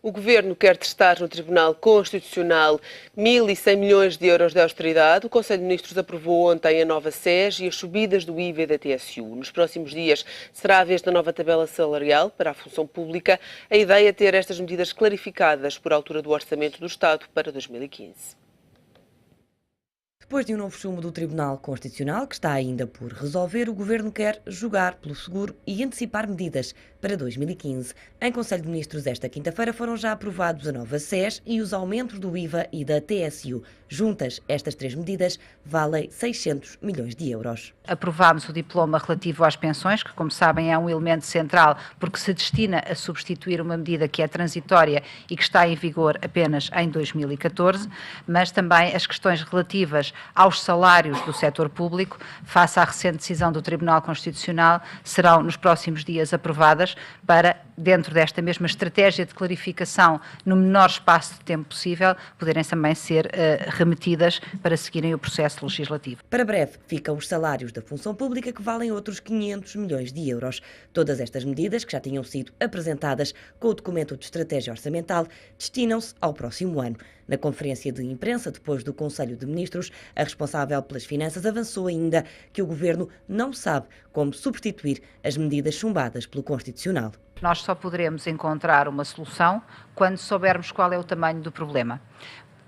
O Governo quer testar no Tribunal Constitucional 1.100 milhões de euros de austeridade. O Conselho de Ministros aprovou ontem a nova SES e as subidas do IVA e da TSU. Nos próximos dias será a vez da nova tabela salarial para a função pública. A ideia é ter estas medidas clarificadas por altura do Orçamento do Estado para 2015. Depois de um novo chumbo do Tribunal Constitucional, que está ainda por resolver, o Governo quer jogar pelo seguro e antecipar medidas para 2015. Em Conselho de Ministros esta quinta-feira foram já aprovados a nova SES e os aumentos do IVA e da TSU. Juntas, estas três medidas valem 600 milhões de euros. Aprovámos o diploma relativo às pensões, que, como sabem, é um elemento central porque se destina a substituir uma medida que é transitória e que está em vigor apenas em 2014, mas também as questões relativas aos salários do setor público, face à recente decisão do Tribunal Constitucional, serão nos próximos dias aprovadas para, dentro desta mesma estratégia de clarificação no menor espaço de tempo possível, poderem também ser remetidas para seguirem o processo legislativo. Para breve ficam os salários da função pública, que valem outros 500 milhões de euros. Todas estas medidas, que já tinham sido apresentadas com o documento de estratégia orçamental, destinam-se ao próximo ano. Na conferência de imprensa, depois do Conselho de Ministros, a responsável pelas finanças avançou ainda que o Governo não sabe como substituir as medidas chumbadas pelo Constitucional. Nós só poderemos encontrar uma solução quando soubermos qual é o tamanho do problema,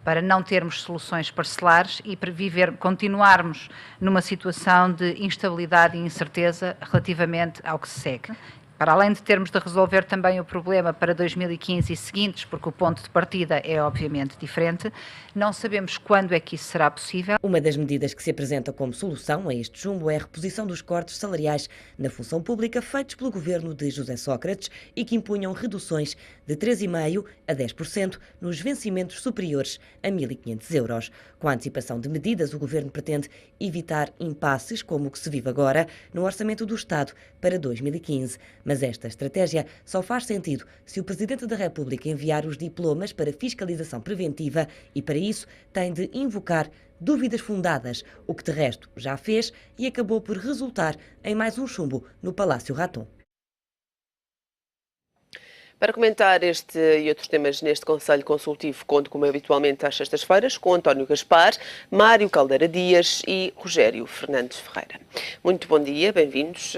para não termos soluções parcelares e para continuarmos numa situação de instabilidade e incerteza relativamente ao que se segue. Para além de termos de resolver também o problema para 2015 e seguintes, porque o ponto de partida é obviamente diferente, não sabemos quando é que isso será possível. Uma das medidas que se apresenta como solução a este chumbo é a reposição dos cortes salariais na função pública feitos pelo governo de José Sócrates e que impunham reduções de 3,5% a 10% nos vencimentos superiores a 1.500 euros. Com a antecipação de medidas, o governo pretende evitar impasses como o que se vive agora no Orçamento do Estado para 2015. Mas esta estratégia só faz sentido se o Presidente da República enviar os diplomas para fiscalização preventiva e, para isso, tem de invocar dúvidas fundadas, o que de resto já fez e acabou por resultar em mais um chumbo no Palácio Raton. Para comentar este e outros temas neste Conselho Consultivo, conto, como habitualmente, às sextas-feiras, com António Gaspar, Mário Caldeira Dias e Rogério Fernandes Ferreira. Muito bom dia, bem-vindos.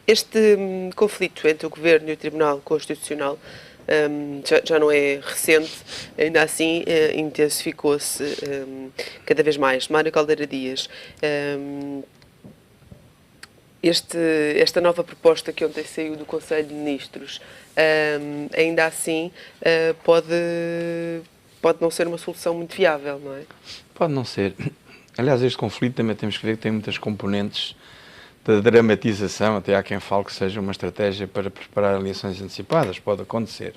Este conflito entre o Governo e o Tribunal Constitucional já não é recente, ainda assim intensificou-se cada vez mais. Mário Caldeira Dias, esta nova proposta que ontem saiu do Conselho de Ministros, ainda assim pode não ser uma solução muito viável, não é? Pode não ser. Aliás, este conflito também temos que ver que tem muitas componentes da dramatização, até há quem fale que seja uma estratégia para preparar eleições antecipadas, pode acontecer.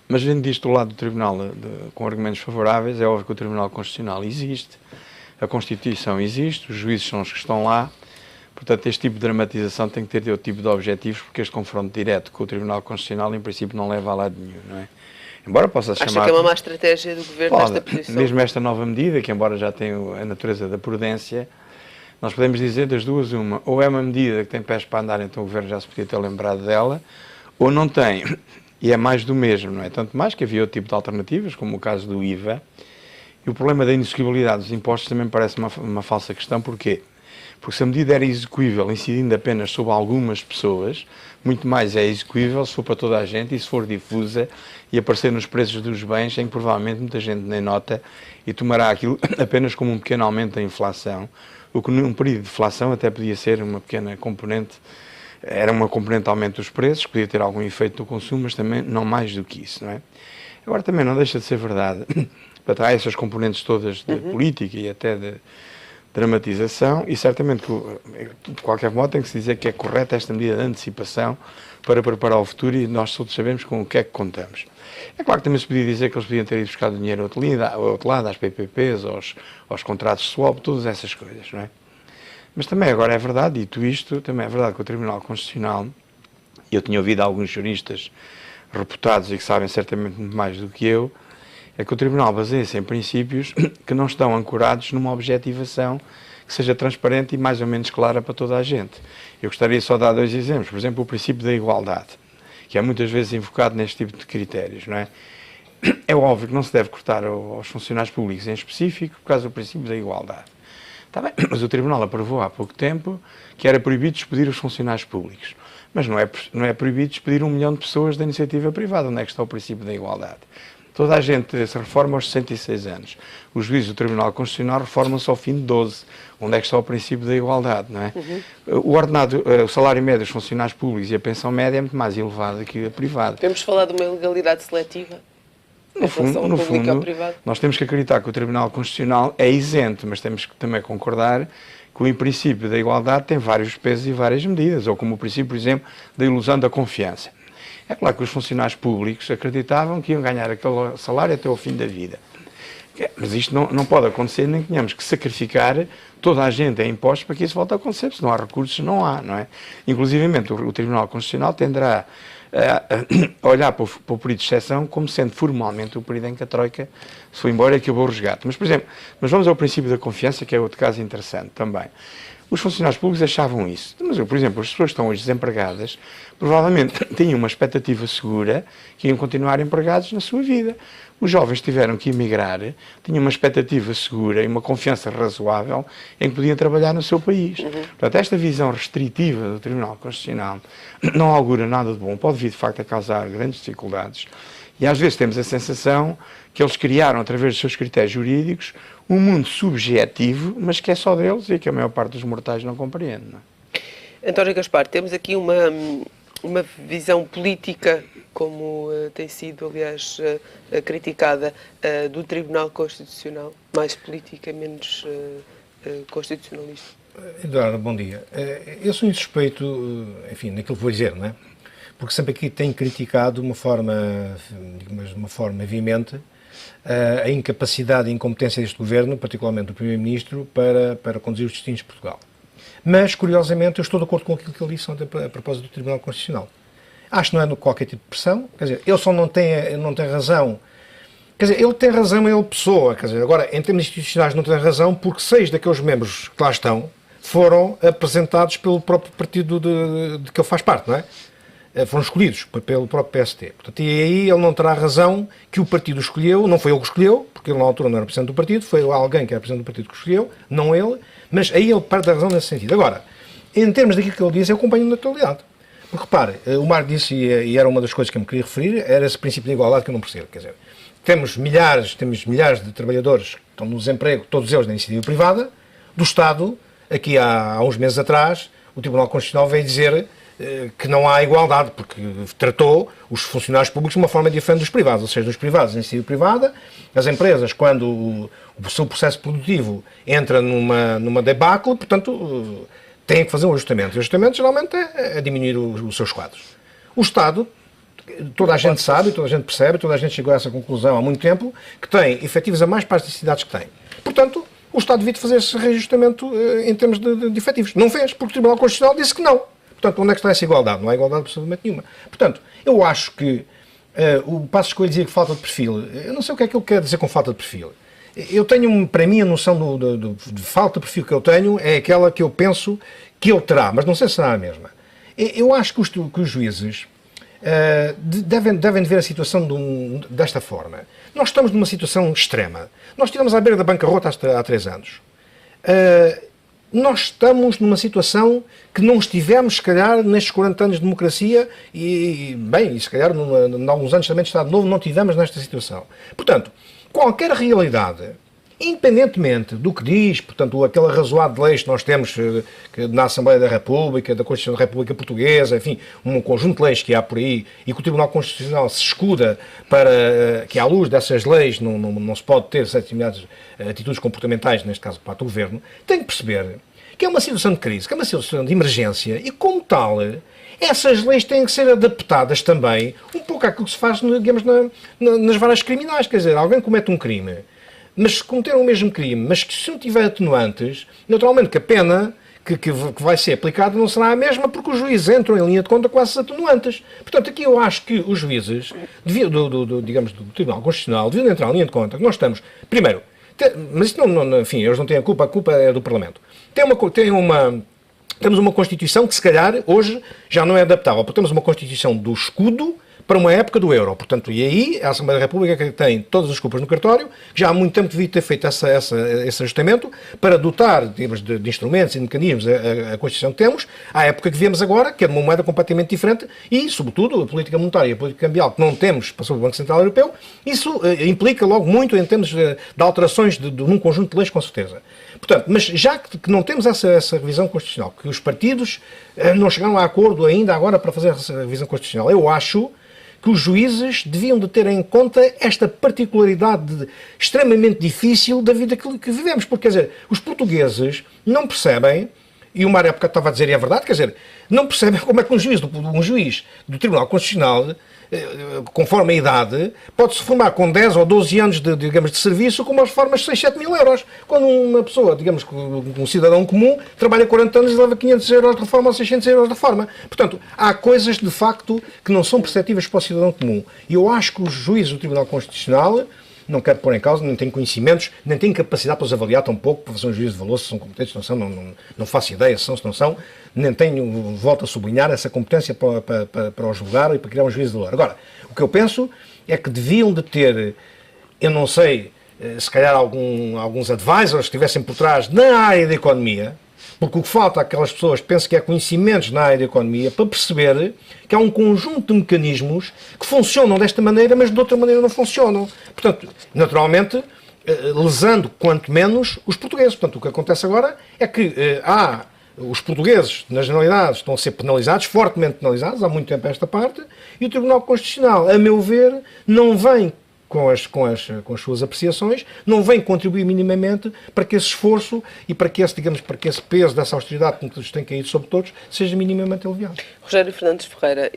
Mas vendo disto do lado do Tribunal com argumentos favoráveis, é óbvio que o Tribunal Constitucional existe, a Constituição existe, os juízes são os que estão lá, portanto este tipo de dramatização tem que ter outro tipo de objetivos, porque este confronto direto com o Tribunal Constitucional em princípio não leva a lado nenhum, não é? Embora possa chamar... Acha que é uma má estratégia do Governo nesta posição? Mesmo esta nova medida, que embora já tenha a natureza da prudência, nós podemos dizer das duas uma, ou é uma medida que tem pés para andar, então o Governo já se podia ter lembrado dela, ou não tem, e é mais do mesmo, não é? Tanto mais que havia outro tipo de alternativas, como o caso do IVA, e o problema da inexequibilidade dos impostos também parece uma falsa questão. Porquê? Porque se a medida era execuível incidindo apenas sobre algumas pessoas, muito mais é execuível se for para toda a gente e se for difusa e aparecer nos preços dos bens, em que provavelmente muita gente nem nota e tomará aquilo apenas como um pequeno aumento da inflação, o que num período de inflação até podia ser uma pequena componente, era uma componente de aumento dos preços, podia ter algum efeito no consumo, mas também não mais do que isso, não é? Agora também não deixa de ser verdade, para trás essas componentes todas de política e até de dramatização, e certamente, de qualquer modo, tem que se dizer que é correta esta medida de antecipação para preparar o futuro e nós todos sabemos com o que é que contamos. É claro que também se podia dizer que eles podiam ter ido buscar dinheiro ao outro lado, às PPPs, aos contratos de swap, todas essas coisas, não é? Mas também agora é verdade, dito isto, também é verdade que o Tribunal Constitucional, e eu tinha ouvido alguns juristas reputados e que sabem certamente muito mais do que eu, é que o Tribunal baseia-se em princípios que não estão ancorados numa objetivação que seja transparente e mais ou menos clara para toda a gente. Eu gostaria só de dar dois exemplos. Por exemplo, o princípio da igualdade, que é muitas vezes invocado neste tipo de critérios, não é? É óbvio que não se deve cortar aos funcionários públicos em específico por causa do princípio da igualdade. Está bem, mas o Tribunal aprovou há pouco tempo que era proibido despedir os funcionários públicos. Mas não é proibido despedir 1 milhão de pessoas da iniciativa privada. Onde é que está o princípio da igualdade? Toda a gente se reforma aos 66 anos. Os juízes do Tribunal Constitucional reformam-se ao fim de 12. Onde é que está o princípio da igualdade, não é? O salário médio dos funcionários públicos e a pensão média é muito mais elevada que a privada. Temos falado de uma ilegalidade seletiva? No fundo, nós temos que acreditar que o Tribunal Constitucional é isento, mas temos que também concordar que o princípio da igualdade tem vários pesos e várias medidas, ou como o princípio, por exemplo, da ilusão da confiança. É claro que os funcionários públicos acreditavam que iam ganhar aquele salário até ao fim da vida. Mas isto não pode acontecer, nem tenhamos que sacrificar toda a gente em impostos para que isso volte a acontecer, se não há recursos, não há, não é? Inclusivamente, o Tribunal Constitucional tenderá a olhar para o período de exceção como sendo formalmente o período em que a Troika se foi embora e acabou o resgate. Mas, por exemplo, vamos ao princípio da confiança, que é outro caso interessante também. Os funcionários públicos achavam isso. Mas, por exemplo, as pessoas que estão hoje desempregadas provavelmente tinham uma expectativa segura que iam continuar empregados na sua vida. Os jovens tiveram que emigrar, tinham uma expectativa segura e uma confiança razoável em que podiam trabalhar no seu país. Portanto, esta visão restritiva do Tribunal Constitucional não augura nada de bom, pode vir de facto a causar grandes dificuldades e às vezes temos a sensação que eles criaram, através dos seus critérios jurídicos, um mundo subjetivo, mas que é só deles e que a maior parte dos mortais não compreende. Não é? António Gaspar, temos aqui uma visão política, como tem sido, aliás, criticada, do Tribunal Constitucional, mais política, menos constitucionalista. Eduardo, bom dia. Eu sou insuspeito, enfim, naquilo que vou dizer, não é? Porque sempre aqui tenho criticado de uma forma veemente, a incapacidade e incompetência deste Governo, particularmente do Primeiro-Ministro, para conduzir os destinos de Portugal. Mas, curiosamente, eu estou de acordo com aquilo que ele disse ontem a propósito do Tribunal Constitucional. Acho que não é qualquer tipo de pressão, quer dizer, ele só não tem razão, quer dizer, ele tem razão, ele pessoa, quer dizer, agora, em termos institucionais não tem razão porque 6 daqueles membros que lá estão foram apresentados pelo próprio partido de que ele faz parte, não é? Foram escolhidos pelo próprio PST. Portanto, e aí ele não terá razão que o partido escolheu, não foi ele que escolheu, porque ele na altura não era presidente do partido, foi alguém que era presidente do partido que escolheu, não ele, mas aí ele perde a razão nesse sentido. Agora, em termos daquilo que ele diz, eu acompanho na totalidade. Porque repare, o Marco disse, e era uma das coisas que eu me queria referir, era esse princípio de igualdade que eu não percebo. Quer dizer, temos milhares de trabalhadores que estão no desemprego, todos eles na iniciativa privada, do Estado, aqui há uns meses atrás, o Tribunal Constitucional veio dizer que não há igualdade, porque tratou os funcionários públicos de uma forma diferente dos privados, ou seja, dos privados, na iniciativa privada, as empresas, quando o seu processo produtivo entra numa debacle, portanto, têm que fazer um ajustamento. E o ajustamento, geralmente, é diminuir os seus quadros. O Estado, toda a gente sabe, toda a gente percebe, toda a gente chegou a essa conclusão há muito tempo, que tem efetivos a mais para as necessidades que tem. Portanto, o Estado devia fazer esse reajustamento em termos de efetivos. Não fez, porque o Tribunal Constitucional disse que não. Portanto, onde é que está essa igualdade? Não há igualdade absolutamente nenhuma. Portanto, eu acho que o Passos Coelho dizia que falta de perfil. Eu não sei o que é que ele quer dizer com falta de perfil. Eu tenho, para mim, a noção de falta de perfil que eu tenho é aquela que eu penso que ele terá, mas não sei se será a mesma. Eu acho que os juízes devem ver a situação desta forma. Nós estamos numa situação extrema. Nós estivemos à beira da bancarrota há 3 anos. Nós estamos numa situação que não estivemos, se calhar, nestes 40 anos de democracia e se calhar, em alguns anos também de Estado Novo, não tivemos nesta situação. Portanto, qualquer realidade, independentemente do que diz, portanto, aquele arrazoado de leis que nós temos na Assembleia da República, da Constituição da República Portuguesa, enfim, um conjunto de leis que há por aí e que o Tribunal Constitucional se escuda para que, à luz dessas leis, não se pode ter determinadas atitudes comportamentais, neste caso, para o Governo, tem que perceber que é uma situação de crise, que é uma situação de emergência e, como tal, essas leis têm que ser adaptadas também um pouco àquilo que se faz, digamos, nas varas criminais. Quer dizer, alguém comete um crime, mas se cometer o mesmo crime, mas que se não tiver atenuantes, naturalmente que a pena que vai ser aplicada não será a mesma, porque os juízes entram em linha de conta com essas atenuantes. Portanto, aqui eu acho que os juízes, digamos, do Tribunal Constitucional, deviam entrar em linha de conta que nós estamos, primeiro, mas isto enfim, eles não têm a culpa é do Parlamento. Tem temos uma Constituição que, se calhar, hoje já não é adaptável, porque temos uma Constituição do escudo para uma época do euro. Portanto, e aí a Assembleia da República que tem todas as culpas no cartório, que já há muito tempo devia ter feito esse ajustamento para dotar, digamos, de instrumentos e mecanismos a Constituição que temos, à época que vivemos agora, que é de uma moeda completamente diferente e, sobretudo, a política monetária e a política cambial que não temos para o Banco Central Europeu, isso implica logo muito em termos de alterações num conjunto de leis, com certeza. Portanto, mas já que não temos essa revisão constitucional, que os partidos não chegaram a acordo ainda agora para fazer essa revisão constitucional, eu acho que os juízes deviam de ter em conta esta particularidade extremamente difícil da vida que vivemos. Porque, quer dizer, os portugueses não percebem, e o Mário há bocado estava a dizer, e é verdade, quer dizer, não percebem como é que um juiz do Tribunal Constitucional, conforme a idade, pode-se formar com 10 ou 12 anos digamos, de serviço com umas reformas de 6, 7 mil euros. Quando uma pessoa, digamos, um cidadão comum, trabalha 40 anos e leva 500 euros de reforma ou 600 euros de reforma. Portanto, há coisas, de facto, que não são perceptíveis para o cidadão comum. E eu acho que os juízes do Tribunal Constitucional, não quero pôr em causa, nem têm conhecimentos, nem têm capacidade para os avaliar tão pouco, para fazer um juízo de valor, se são competentes, se não são, não faço ideia se não são, nem tenho, volto a sublinhar, essa competência para os julgar e para criar um juízo de valor. Agora, o que eu penso é que deviam de ter, eu não sei, se calhar alguns advisors que estivessem por trás na área da economia, porque o que falta àquelas pessoas, penso que é conhecimentos na área da economia, para perceber que há um conjunto de mecanismos que funcionam desta maneira, mas de outra maneira não funcionam. Portanto, naturalmente, lesando quanto menos os portugueses. Portanto, o que acontece agora é que os portugueses, na generalidade, estão a ser penalizados, fortemente penalizados, há muito tempo esta parte, e o Tribunal Constitucional, a meu ver, não vem com as suas apreciações, não vem contribuir minimamente para que esse esforço e para que esse peso dessa austeridade que nos tem caído sobre todos seja minimamente aliviado. Rogério Fernandes Ferreira,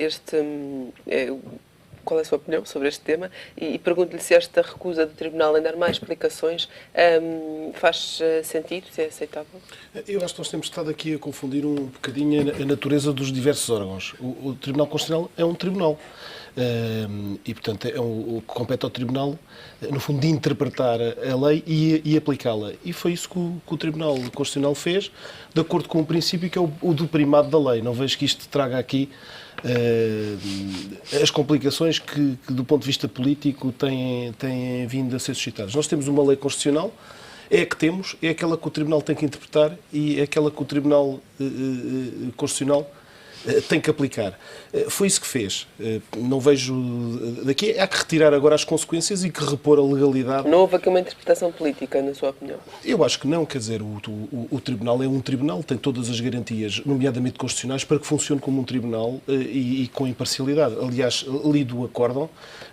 qual é a sua opinião sobre este tema? E pergunto-lhe se esta recusa do Tribunal em dar mais explicações faz sentido, se é aceitável? Eu acho que nós temos estado aqui a confundir um bocadinho a natureza dos diversos órgãos. O Tribunal Constitucional é um tribunal. E, portanto, o que compete ao Tribunal, no fundo, de interpretar a lei e aplicá-la. E foi isso que o Tribunal Constitucional fez, de acordo com o princípio que é o do primado da lei. Não vejo que isto traga aqui as complicações que, do ponto de vista político, têm vindo a ser suscitadas. Nós temos uma lei constitucional, é a que temos, é aquela que o Tribunal tem que interpretar e é aquela que o Tribunal Constitucional tem que aplicar. Foi isso que fez. Não vejo daqui. Há que retirar agora as consequências e que repor a legalidade. Não houve aqui uma interpretação política, na sua opinião? Eu acho que não. Quer dizer, o Tribunal é um tribunal, tem todas as garantias, nomeadamente constitucionais, para que funcione como um tribunal e com imparcialidade. Aliás, lido o acórdão,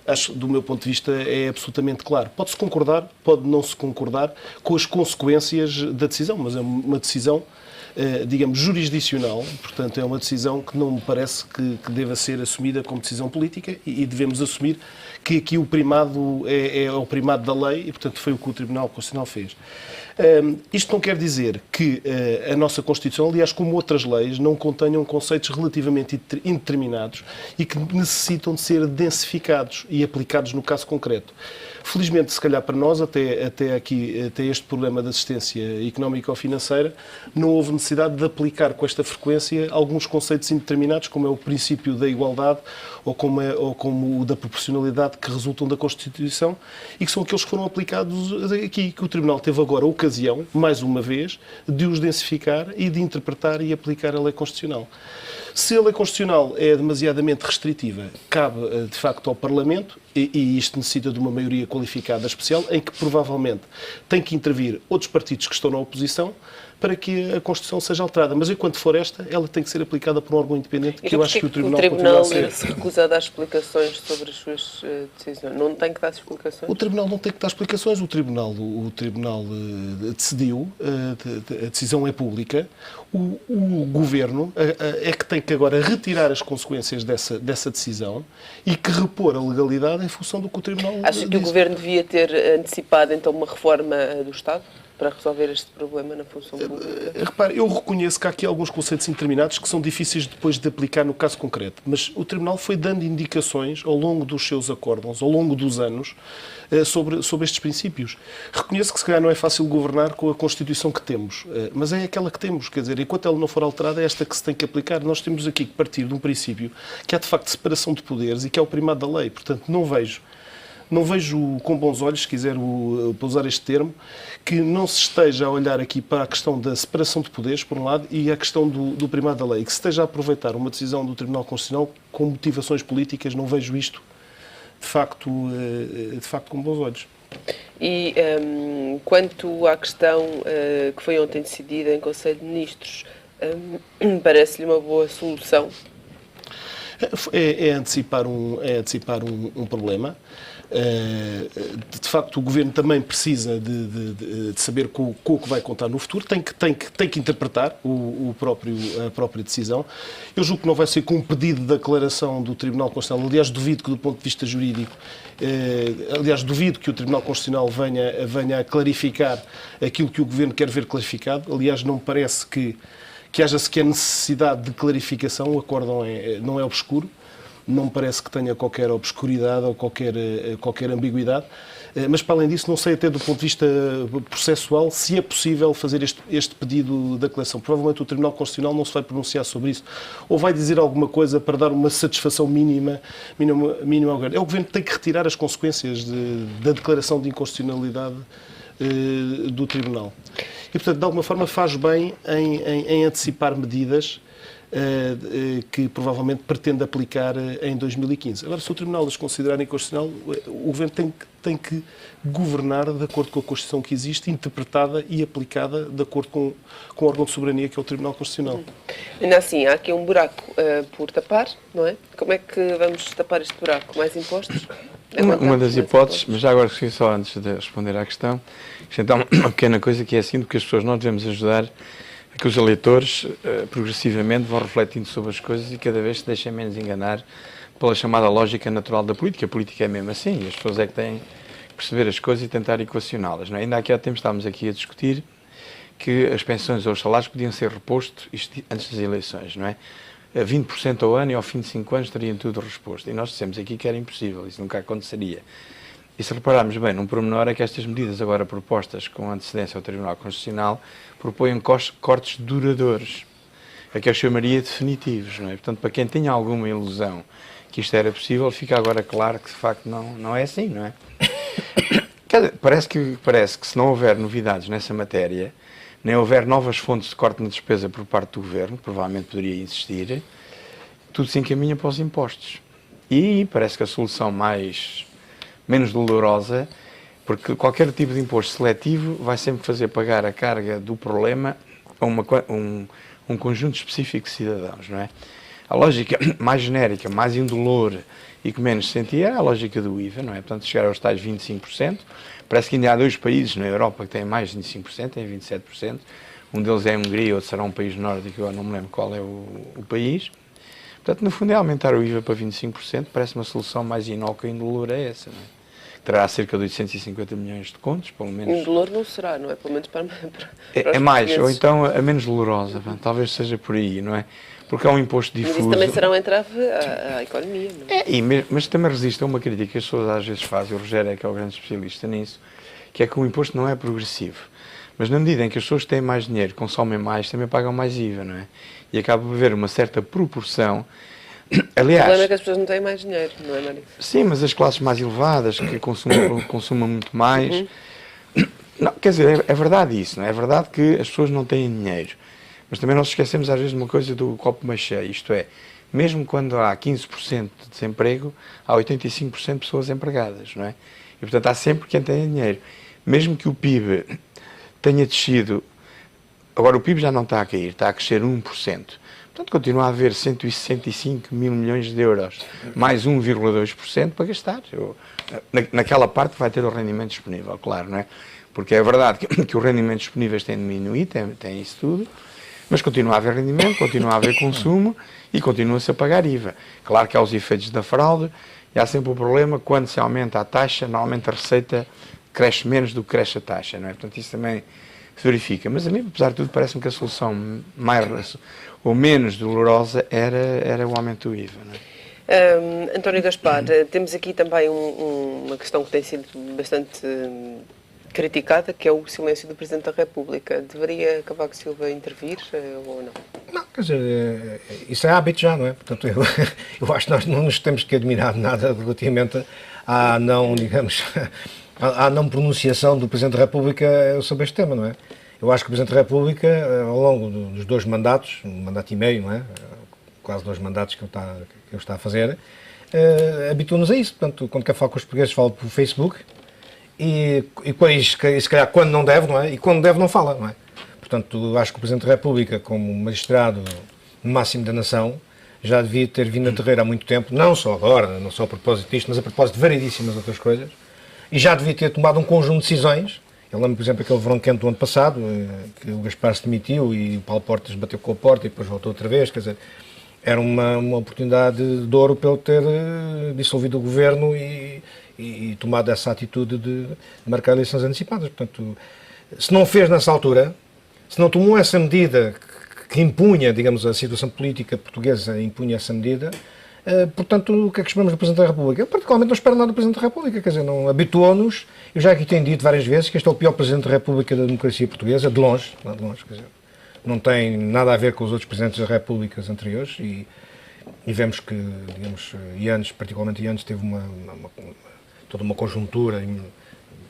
acho, do meu ponto de vista, é absolutamente claro. Pode-se concordar, pode não se concordar com as consequências da decisão, mas é uma decisão digamos, jurisdicional, portanto é uma decisão que não me parece que deva ser assumida como decisão política e devemos assumir que aqui o primado é o primado da lei e, portanto, foi o que o Tribunal Constitucional fez. Isto não quer dizer que a nossa Constituição, aliás, como outras leis, não contenham conceitos relativamente indeterminados e que necessitam de ser densificados e aplicados no caso concreto. Felizmente, se calhar para nós, até este problema de assistência económica ou financeira, não houve necessidade de aplicar com esta frequência alguns conceitos indeterminados, como é o princípio da igualdade ou como o da proporcionalidade que resultam da Constituição e que são aqueles que foram aplicados aqui, que o Tribunal teve agora a ocasião, mais uma vez, de os densificar e de interpretar e aplicar a lei constitucional. Se a lei constitucional é demasiadamente restritiva, cabe, de facto, ao Parlamento, e isto necessita de uma maioria qualificada especial, em que provavelmente tem que intervir outros partidos que estão na oposição para que a Constituição seja alterada. Mas enquanto for esta, ela tem que ser aplicada por um órgão independente, que eu acho que o Tribunal se recusa a dar explicações sobre as suas decisões. Não tem que dar explicações? O Tribunal não tem que dar explicações. O Tribunal decidiu, a decisão é pública. O Governo é que tem que agora retirar as consequências dessa decisão e que repor a legalidade em função do que o Tribunal Acha que o Governo devia ter antecipado, então, uma reforma do Estado? para resolver este problema na função pública? Repare, eu reconheço que há aqui alguns conceitos indeterminados que são difíceis depois de aplicar no caso concreto, mas o Tribunal foi dando indicações ao longo dos seus acórdãos, ao longo dos anos, sobre estes princípios. Reconheço que se calhar não é fácil governar com a Constituição que temos, mas é aquela que temos, quer dizer, enquanto ela não for alterada, é esta que se tem que aplicar. Nós temos aqui que partir de um princípio que há de facto separação de poderes e que é o primado da lei. Portanto, não vejo com bons olhos, se quiser usar este termo, que não se esteja a olhar aqui para a questão da separação de poderes, por um lado, e a questão do primado da lei, e que se esteja a aproveitar uma decisão do Tribunal Constitucional com motivações políticas. Não vejo isto, de facto com bons olhos. E quanto à questão que foi ontem decidida em Conselho de Ministros, parece-lhe uma boa solução? É antecipar um problema. De facto, o Governo também precisa de saber com o que vai contar no futuro, tem que interpretar a própria decisão. Eu julgo que não vai ser com um pedido de declaração do Tribunal Constitucional. Aliás, duvido que, do ponto de vista jurídico, duvido que o Tribunal Constitucional venha a clarificar aquilo que o Governo quer ver clarificado. Aliás, não me parece que haja sequer necessidade de clarificação. O acórdão não é obscuro. Não me parece que tenha qualquer obscuridade ou qualquer ambiguidade, mas para além disso não sei até do ponto de vista processual se é possível fazer este pedido de declaração. Provavelmente o Tribunal Constitucional não se vai pronunciar sobre isso ou vai dizer alguma coisa para dar uma satisfação mínima ao Governo. É o Governo que tem que retirar as consequências da declaração de inconstitucionalidade do Tribunal. E, portanto, de alguma forma faz bem em antecipar medidas que provavelmente pretende aplicar em 2015. Agora, se o Tribunal as considerar inconstitucional, o Governo tem que governar de acordo com a Constituição que existe, interpretada e aplicada de acordo com o órgão de soberania que é o Tribunal Constitucional. Ainda assim, há aqui um buraco por tapar, não é? Como é que vamos tapar este buraco? Mais impostos? Uma das hipóteses, mas já agora só antes de responder à questão, então uma pequena coisa que é assim, porque as pessoas nós devemos ajudar a que os eleitores progressivamente vão refletindo sobre as coisas e cada vez se deixem menos enganar pela chamada lógica natural da política. A política é mesmo assim, e as pessoas é que têm que perceber as coisas e tentar equacioná-las. Não é? Ainda aqui há tempos estávamos aqui a discutir que as pensões ou os salários podiam ser repostos antes das eleições, não é? 20% ao ano e ao fim de 5 anos teriam tudo reposto. E nós dissemos aqui que era impossível, isso nunca aconteceria. E se repararmos bem, num pormenor é que estas medidas agora propostas com antecedência ao Tribunal Constitucional propõem cortes duradouros, a que eu chamaria definitivos, não é? Portanto, para quem tinha alguma ilusão que isto era possível, fica agora claro que de facto não é assim, não é? Parece que se não houver novidades nessa matéria, nem houver novas fontes de corte na despesa por parte do Governo, provavelmente poderia existir, tudo se encaminha para os impostos. E parece que a solução menos dolorosa, porque qualquer tipo de imposto seletivo vai sempre fazer pagar a carga do problema a um conjunto específico de cidadãos, não é? A lógica mais genérica, mais indolor e que menos se sentia é a lógica do IVA, não é? Portanto, chegar aos tais 25%, parece que ainda há 2 países na Europa que têm mais de 25%, têm 27%, um deles é a Hungria, outro será um país nórdico, eu não me lembro qual é o país. Portanto, no fundo é aumentar o IVA para 25%, parece uma solução mais inócua e indolor é essa, não é? Terá cerca de 850 milhões de contos, pelo menos. Indolor não será, não é? Pelo menos para é mais, ou então a menos dolorosa, talvez seja por aí, não é? Porque é um imposto difuso. Mas isso também será um entrave à economia, não é? Mas também resiste a uma crítica que as pessoas às vezes fazem, o Rogério é que é o grande especialista nisso, que é que o imposto não é progressivo. Mas na medida em que as pessoas têm mais dinheiro, consomem mais, também pagam mais IVA, não é? E acaba por haver uma certa proporção. Aliás, o problema é que as pessoas não têm mais dinheiro, não é, Mário? Sim, mas as classes mais elevadas, que consumam muito mais... Não, quer dizer, é verdade isso, não é? É verdade que as pessoas não têm dinheiro. Mas também nós esquecemos às vezes de uma coisa do copo mais cheio, isto é, mesmo quando há 15% de desemprego, há 85% de pessoas empregadas, não é? E portanto há sempre quem tenha dinheiro. Mesmo que o PIB tenha descido, agora o PIB já não está a cair, está a crescer 1%. Portanto, continua a haver 165 mil milhões de euros, mais 1,2% para gastar. Naquela parte vai ter o rendimento disponível, claro, não é? Porque é verdade que os rendimentos disponíveis têm diminuído, tem isso tudo, mas continua a haver rendimento, continua a haver consumo e continua-se a pagar IVA. Claro que há os efeitos da fraude e há sempre o problema, quando se aumenta a taxa, normalmente a receita cresce menos do que cresce a taxa, não é? Portanto, isso também se verifica. Mas a mim, apesar de tudo, parece-me que a solução mais ou menos dolorosa era o aumento do IVA, não é? António Gaspar, temos aqui também uma questão que tem sido bastante criticada, que é o silêncio do Presidente da República. Deveria Cavaco Silva intervir ou não? Não, quer dizer, isso é hábito já, não é? Portanto, eu acho que nós não nos temos que admirar nada relativamente à não, digamos, à não pronunciação do Presidente da República sobre este tema, não é? Eu acho que o Presidente da República, ao longo dos 2 mandatos, um mandato e meio, não é? Quase 2 mandatos que ele está a fazer, habitua-nos a isso. Portanto, quando quer falar com os portugueses, fala pelo Facebook e se calhar quando não deve, não é? E quando deve, não fala, não é? Portanto, acho que o Presidente da República, como magistrado máximo da nação, já devia ter vindo a terreiro há muito tempo, não só agora, não só a propósito disto, mas a propósito de variedíssimas outras coisas, e já devia ter tomado um conjunto de decisões. Eu lembro, por exemplo, aquele verão quente do ano passado, que o Gaspar se demitiu e o Paulo Portas bateu com a porta e depois voltou outra vez, quer dizer, era uma oportunidade de ouro para ele ter dissolvido o governo e tomado essa atitude de marcar eleições antecipadas. Portanto, se não fez nessa altura, se não tomou essa medida que impunha, digamos, a situação política portuguesa impunha essa medida, portanto, o que é que esperamos do Presidente da República? Eu particularmente não espero nada do Presidente da República, quer dizer, não habituou-nos, eu já aqui tenho dito várias vezes que este é o pior Presidente da República da democracia portuguesa, de longe, quer dizer, não tem nada a ver com os outros Presidentes das Repúblicas anteriores e vemos que, digamos, Yanes, particularmente Yanes, teve toda uma conjuntura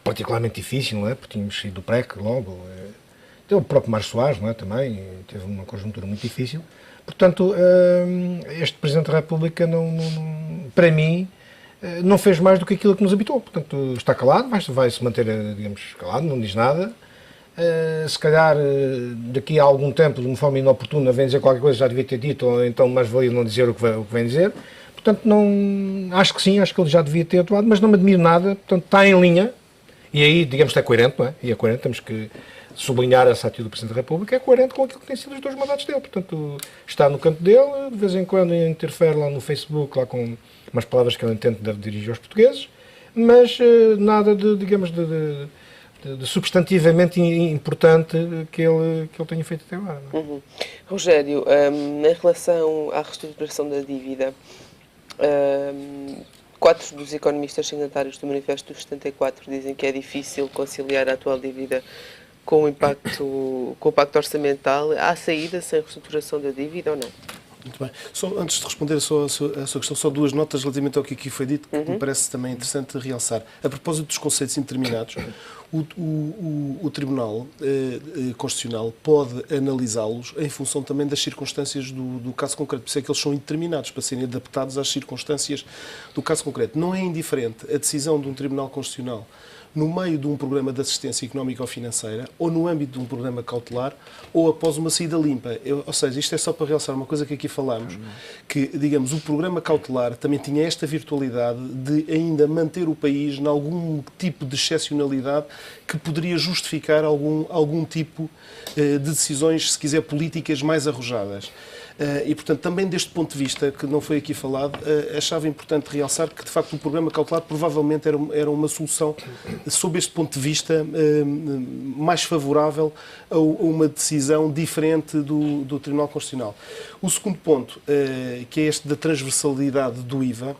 particularmente difícil, não é? Porque tínhamos saído do PREC logo, teve o próprio Mário Soares, não é? Também teve uma conjuntura muito difícil. Portanto, este Presidente da República, para mim, não fez mais do que aquilo que nos habitou. Portanto, está calado, vai se manter, digamos, calado, não diz nada. Se calhar, daqui a algum tempo, de uma forma inoportuna, vem dizer qualquer coisa que já devia ter dito, ou então mais valia não dizer o que vem dizer. Portanto, acho que sim, acho que ele já devia ter atuado, mas não me admiro nada. Portanto, está em linha, e aí, digamos, é coerente, não é? E é coerente, temos que sublinhar essa atitude do Presidente da República, é coerente com aquilo que tem sido os 2 mandatos dele. Portanto, está no canto dele, de vez em quando interfere lá no Facebook, lá com umas palavras que ele entende dirigir aos portugueses, mas nada de, digamos, de substantivamente importante que ele tenha feito até agora. Não é? Uhum. Rogério, em relação à reestruturação da dívida, 4 dos economistas signatários do Manifesto dos 74 dizem que é difícil conciliar a atual dívida com o pacto orçamental. Há saída sem reestruturação da dívida ou não? Muito bem. Só, antes de responder a sua questão, só 2 notas relativamente ao que aqui foi dito, que me parece também interessante realçar. A propósito dos conceitos indeterminados, o Tribunal Constitucional pode analisá-los em função também das circunstâncias do caso concreto. Por isso é que eles são indeterminados, para serem adaptados às circunstâncias do caso concreto. Não é indiferente a decisão de um Tribunal Constitucional no meio de um programa de assistência económica ou financeira, ou no âmbito de um programa cautelar, ou após uma saída limpa. Ou seja, isto é só para realçar uma coisa que aqui falámos, que, digamos, o programa cautelar também tinha esta virtualidade de ainda manter o país em algum tipo de excepcionalidade que poderia justificar algum tipo de decisões, se quiser, políticas mais arrojadas. E, portanto, também deste ponto de vista, que não foi aqui falado, achava importante realçar que, de facto, o programa cautelar provavelmente era uma solução, sob este ponto de vista, mais favorável a uma decisão diferente do Tribunal Constitucional. O segundo ponto, que é este da transversalidade do IVA,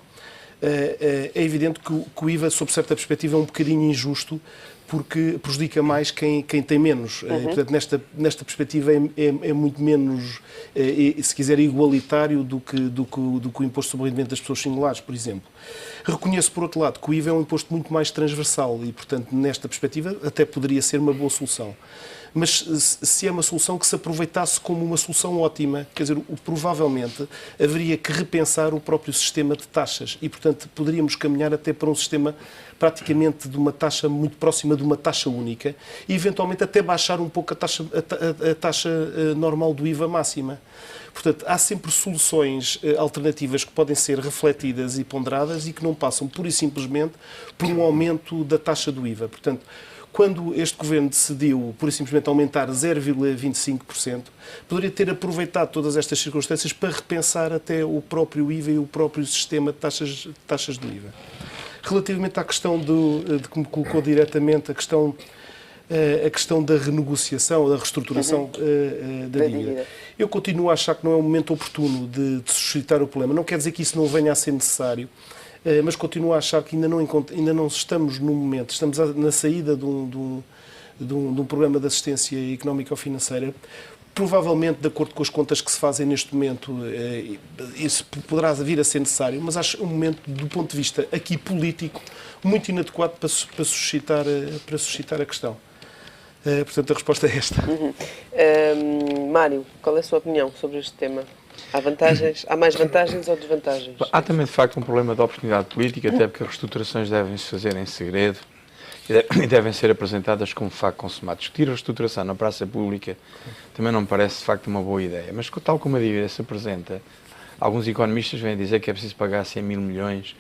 é evidente que o IVA, sob certa perspectiva, é um bocadinho injusto, porque prejudica mais quem tem menos. Portanto, nesta perspectiva é muito menos, se quiser, igualitário do que o imposto sobre o rendimento das pessoas singulares, por exemplo. Reconheço, por outro lado, que o IVA é um imposto muito mais transversal e, portanto, nesta perspectiva, até poderia ser uma boa solução. Mas se é uma solução que se aproveitasse como uma solução ótima, quer dizer, provavelmente haveria que repensar o próprio sistema de taxas e, portanto, poderíamos caminhar até para um sistema praticamente de uma taxa muito próxima de uma taxa única e, eventualmente, até baixar um pouco a taxa normal do IVA máxima. Portanto, há sempre soluções alternativas que podem ser refletidas e ponderadas e que não passam, pura e simplesmente, por um aumento da taxa do IVA. Portanto, quando este Governo decidiu, pura e simplesmente, aumentar 0,25%, poderia ter aproveitado todas estas circunstâncias para repensar até o próprio IVA e o próprio sistema de taxas do IVA. Relativamente à questão de que me colocou diretamente, a questão da renegociação, da reestruturação da dívida. Eu continuo a achar que não é o momento oportuno de suscitar o problema. Não quer dizer que isso não venha a ser necessário, mas continuo a achar que ainda não estamos no momento, estamos na saída de um programa de assistência económica ou financeira. Provavelmente, de acordo com as contas que se fazem neste momento, isso poderá vir a ser necessário, mas acho um momento, do ponto de vista aqui político, muito inadequado para suscitar a questão. Portanto, a resposta é esta. Mário, qual é a sua opinião sobre este tema? Há mais vantagens ou desvantagens? Há também, de facto, um problema de oportunidade política, até porque as reestruturações devem-se fazer em segredo e devem ser apresentadas como facto consumado. Discutir a reestruturação na praça pública também não me parece, de facto, uma boa ideia. Mas, tal como a dívida se apresenta, alguns economistas vêm dizer que é preciso pagar 100 mil milhões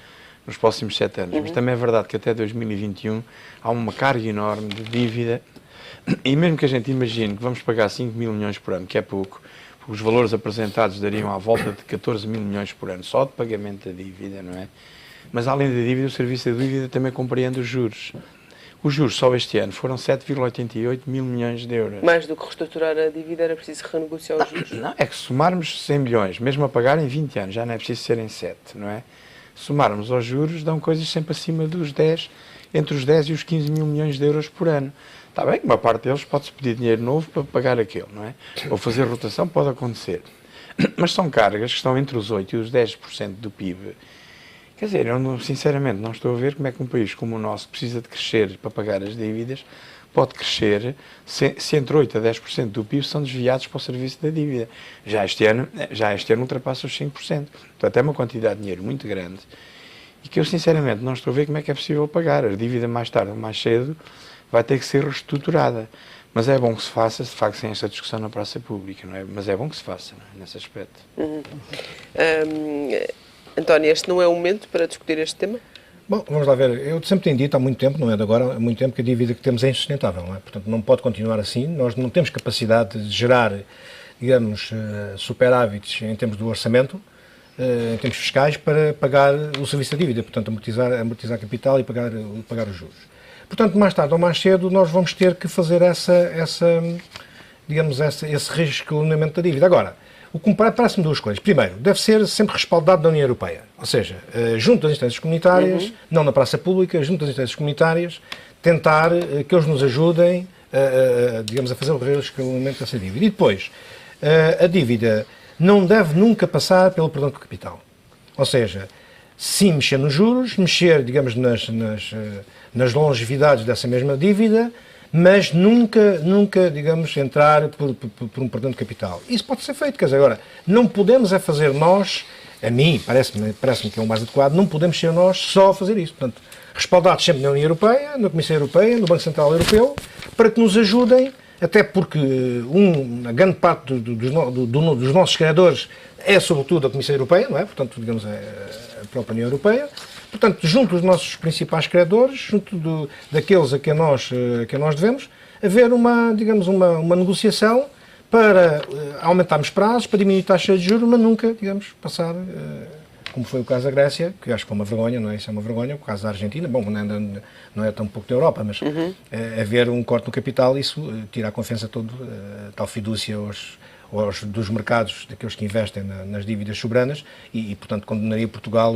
nos próximos 7 anos. Mas também é verdade que até 2021 há uma carga enorme de dívida. E mesmo que a gente imagine que vamos pagar 5 mil milhões por ano, que é pouco, porque os valores apresentados dariam à volta de 14 mil milhões por ano, só de pagamento da dívida, não é? Mas além da dívida, o serviço da dívida também compreende os juros. Os juros só este ano foram 7,88 mil milhões de euros. Mais do que reestruturar a dívida, era preciso renegociar os juros? Não, é que somarmos 100 milhões, mesmo a pagar em 20 anos, já não é preciso ser em 7, não é? Somarmos aos juros, dão coisas sempre acima dos 10, entre os 10 e os 15 mil milhões de euros por ano. Está bem que uma parte deles pode-se pedir dinheiro novo para pagar aquele, não é? Ou fazer rotação, pode acontecer. Mas são cargas que estão entre os 8% e os 10% do PIB. Quer dizer, eu sinceramente não estou a ver como é que um país como o nosso, que precisa de crescer para pagar as dívidas, pode crescer se entre 8% a 10% do PIB são desviados para o serviço da dívida. Já este ano ultrapassa os 5%. Portanto, é uma quantidade de dinheiro muito grande e que eu sinceramente não estou a ver como é que é possível pagar. A dívida mais tarde ou mais cedo vai ter que ser reestruturada. Mas é bom que se faça, de facto, sem esta discussão na praça pública, não é? Mas é bom que se faça, não é? Nesse aspecto. António, este não é o momento para discutir este tema? Bom, vamos lá ver. Eu sempre tenho dito há muito tempo, não é de agora, há muito tempo que a dívida que temos é insustentável, não é? Portanto, não pode continuar assim. Nós não temos capacidade de gerar, digamos, superávites em termos do orçamento, em termos fiscais, para pagar o serviço da dívida, portanto, amortizar capital e pagar os juros. Portanto, mais tarde ou mais cedo, nós vamos ter que fazer esse reescalonamento da dívida. Agora, o que parece-me duas coisas. Primeiro, deve ser sempre respaldado da União Europeia, ou seja, junto das instâncias comunitárias, não na praça pública, junto das instâncias comunitárias, tentar que eles nos ajudem, a fazer o reescalonamento dessa dívida. E depois, a dívida não deve nunca passar pelo perdão de capital. Ou seja, sim mexer nos juros, mexer, digamos, nas longevidades dessa mesma dívida, mas nunca, digamos, entrar por um perdão de capital. Isso pode ser feito, quer dizer, agora, não podemos fazer nós, a mim, parece-me que é o mais adequado, não podemos ser nós só a fazer isso. Portanto, respaldados sempre na União Europeia, na Comissão Europeia, no Banco Central Europeu, para que nos ajudem, até porque a grande parte dos nossos credores é, sobretudo, a Comissão Europeia, não é? Portanto, digamos, a própria União Europeia. Portanto, junto dos nossos principais credores, junto daqueles a que nós devemos, haver uma negociação para aumentarmos prazos, para diminuir taxas de juros, mas nunca, digamos, passar, como foi o caso da Grécia, que eu acho que foi uma vergonha, não é? Isso é uma vergonha, o caso da Argentina, bom, não é tão pouco da Europa, mas haver um corte no capital, isso tira a confiança toda, tal fidúcia dos mercados, daqueles que investem nas dívidas soberanas e, portanto, condenaria Portugal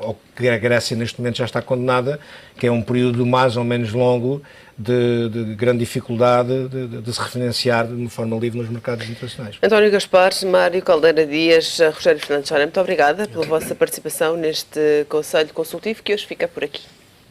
ao que a Grécia neste momento já está condenada, que é um período mais ou menos longo de grande dificuldade de se refinanciar de uma forma livre nos mercados internacionais. António Gaspar, Mário Caldeira Dias, Rogério Fernandes Soares, muito obrigada pela vossa participação neste Conselho Consultivo, que hoje fica por aqui.